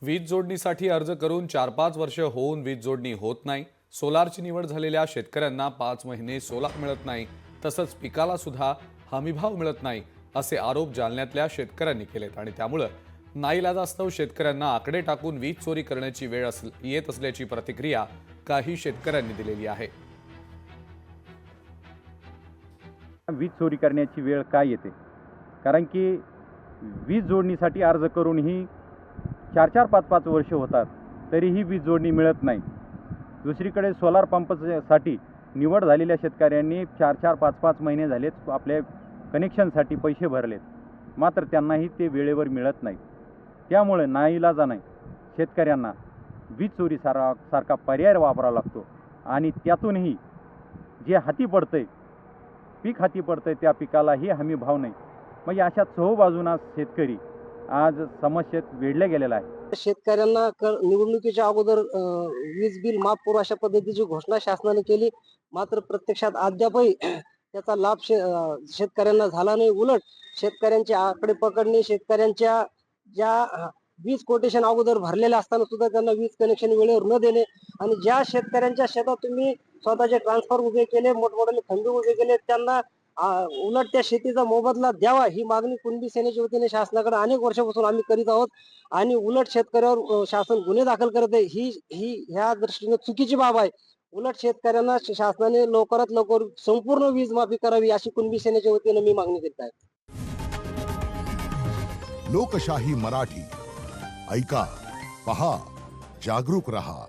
वीज जोडणीसाठी अर्ज करून 4-5 वर्ष होऊन वीज जोडणी होत नाही। सोलारची निवड झालेल्या शेतकऱ्यांना 5 महिने सोलार मिळत नाही, तसंच पिकाला सुद्धा हमीभाव मिळत नाही असे आरोप जालन्यातल्या शेतकऱ्यांनी केलेत आणि त्यामुळे नाईलाजास्तव शेतकऱ्यांना आकडे टाकून वीज चोरी करण्याची वेळ येत असल्याची प्रतिक्रिया काही शेतकऱ्यांनी दिलेली आहे। वीज चोरी करण्याची वेळ काय येते? कारण की वीज जोडणीसाठी अर्ज करूनही 4-4, 5-5 वर्ष होतात, तरीही वीज जोडणी मिळत नाही। दुसरीकडे सोलार पंपसाठी निवड झालेल्या शेतकऱ्यांनी 4-4, 5-5 महिने झालेत आपल्या कनेक्शनसाठी पैसे भरलेत, मात्र त्यांनाही ते वेळेवर मिळत नाही। त्यामुळे नाईलाजाने शेतकऱ्यांना वीज चोरी सारखा पर्याय वापरावा लागतो आणि त्यातूनही जे हाती पडतंय, पीक हाती पडतंय, त्या पिकालाही हमी भाव नाही। म्हणजे अशा चहूबाजूंना शेतकरी आज समस्येत वेढला गेलेला आहे। शेतकऱ्यांना निवडणुकीच्या अगोदर वीज बिल माफ करू अशा पद्धतीची घोषणा शासनाने केली, मात्र प्रत्यक्षात अद्यापही त्याचा लाभ शेतकऱ्यांना झाला नाही। उलट शेतकऱ्यांचे आकडे पकडणे, शेतकऱ्यांच्या ज्या वीज कोटेशन अगोदर भरलेले असताना सुद्धा त्यांना वीज कनेक्शन वेळेवर न देणे आणि ज्या शेतकऱ्यांच्या शेतात तुम्ही स्वतःचे ट्रान्सफॉर्म उभे केले, मोठमोठे खंबे उभे केले, त्यांना उलट त्या शेतीचा मोबदला द्यावा ही मागणी कुणबी सेनेच्या वतीने शासनाकडे अनेक वर्षापासून आम्ही करीत आहोत आणि उलट शेतकऱ्यावर शासन गुन्हे दाखल करत आहे ही ह्या दृष्टीने चुकीची बाब आहे। उलट शेतकऱ्यांना शासनाने लवकरात लवकर संपूर्ण वीज माफी करावी अशी कुणबी सेनेच्या वतीने मी मागणी करीत आहे। लोकशाही मराठी ऐका, पहा, जागरूक रहा।